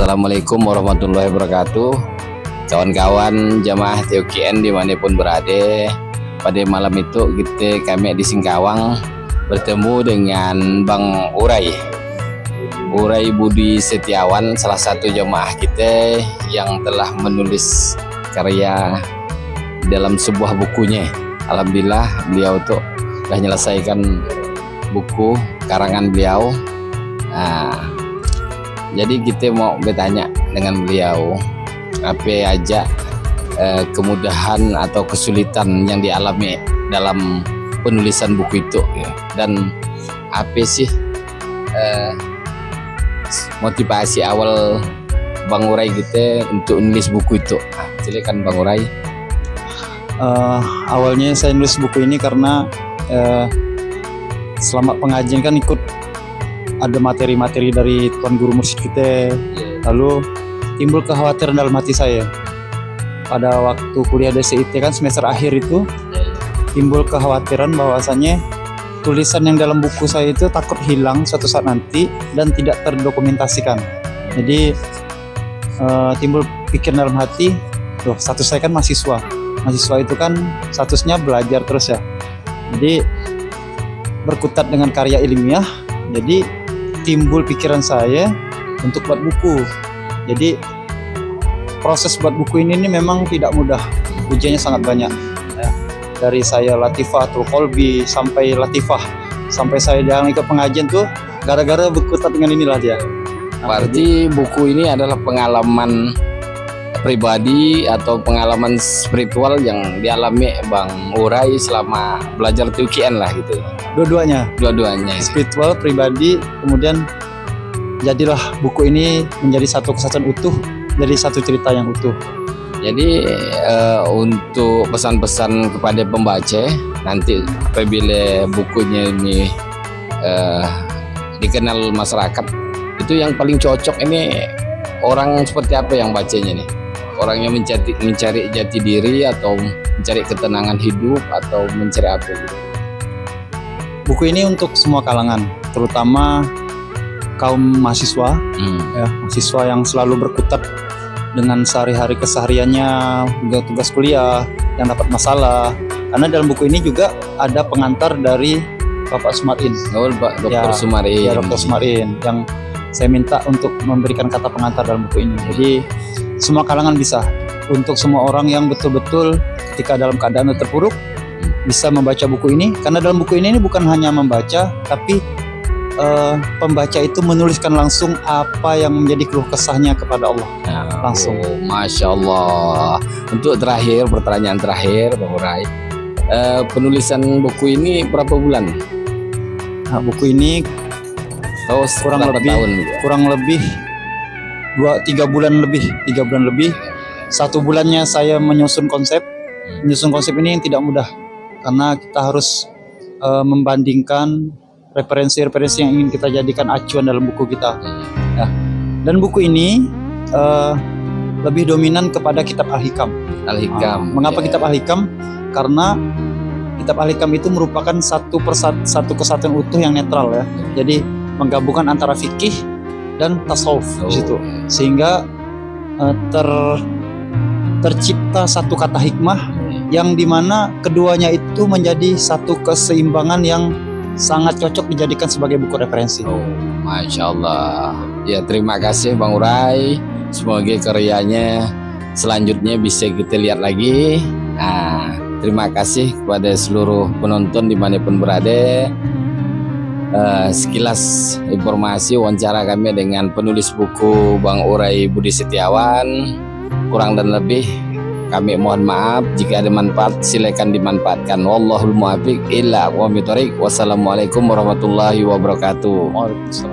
Assalamualaikum warahmatullahi wabarakatuh. Kawan-kawan jamaah TUKN dimanapun berada, pada malam itu kami di Singkawang bertemu dengan Bang Urai Budi Setiawan, salah satu jamaah kita yang telah menulis karya dalam sebuah bukunya. Alhamdulillah beliau tuh sudah menyelesaikan buku karangan beliau. Jadi kita mau bertanya dengan beliau apa aja kemudahan atau kesulitan yang dialami dalam penulisan buku itu ya. Dan apa sih motivasi awal Bang Urai kita untuk nulis buku itu. Silakan Bang Urai. Awalnya saya nulis buku ini karena selama pengajian kan ikut ada materi-materi dari Tuan Guru Mursyid kita, lalu timbul kekhawatiran dalam hati saya. Pada waktu kuliah DCIT kan semester akhir itu timbul kekhawatiran bahwasannya tulisan yang dalam buku saya itu takut hilang suatu saat nanti dan tidak terdokumentasikan. Jadi timbul pikiran dalam hati, loh status saya kan mahasiswa itu kan statusnya belajar terus ya. Jadi berkutat dengan karya ilmiah, jadi timbul pikiran saya untuk buat buku. Jadi proses buat buku ini memang tidak mudah, ujiannya sangat banyak ya. Dari saya Latifatul Qalbi sampai Latifah, sampai saya jangan ikut pengajian tuh gara-gara berkutat dengan inilah dia. Berarti buku ini adalah pengalaman pribadi atau pengalaman spiritual yang dialami Bang Urai selama belajar TUKN lah gitu. Dua-duanya Spiritual, pribadi, kemudian jadilah buku ini menjadi satu kesatuan utuh, jadi satu cerita yang utuh. Jadi untuk pesan-pesan kepada pembaca nanti apabila bukunya ini dikenal masyarakat, itu yang paling cocok ini orang seperti apa yang bacanya nih? Orang yang mencari jati diri atau mencari ketenangan hidup atau mencari apa gitu? Buku ini untuk semua kalangan, terutama kaum mahasiswa, ya, mahasiswa yang selalu berkutat dengan sehari-hari kesehariannya, tugas kuliah, yang dapat masalah. Karena dalam buku ini juga ada pengantar dari Bapak Sumarin. Oh, Pak Dr. Sumarin. Ya, Dr. Sumarin, yang saya minta untuk memberikan kata pengantar dalam buku ini. Jadi semua kalangan bisa, untuk semua orang yang betul-betul ketika dalam keadaan terpuruk bisa membaca buku ini, karena dalam buku ini bukan hanya membaca, tapi pembaca itu menuliskan langsung apa yang menjadi keluh kesahnya kepada Allah. Langsung. Masya Allah. Untuk pertanyaan terakhir Bang Urai, penulisan buku ini berapa bulan? Nah, buku ini kurang lebih 3 bulan lebih. 1 bulannya saya menyusun konsep. Menyusun konsep ini yang tidak mudah, karena kita harus membandingkan referensi-referensi yang ingin kita jadikan acuan dalam buku kita ya. Dan buku ini lebih dominan kepada kitab Al-Hikam. Mengapa kitab Al-Hikam? Karena kitab Al-Hikam itu merupakan satu kesatuan utuh yang netral ya. Jadi menggabungkan antara fikih dan tasawuf di situ, sehingga tercipta satu kata hikmah yang dimana keduanya itu menjadi satu keseimbangan yang sangat cocok dijadikan sebagai buku referensi. Masya Allah. Ya, terima kasih Bang Urai. Semoga karyanya selanjutnya bisa kita lihat lagi. Terima kasih kepada seluruh penonton dimanapun berada. Sekilas informasi wawancara kami dengan penulis buku Bang Urai Budi Setiawan. Kurang dan lebih kami mohon maaf. Jika ada manfaat silakan dimanfaatkan. Wallahul muwaffiq ila aqwamit thoriq. Wassalamualaikum warahmatullahi wabarakatuh. Waalaikumsalam.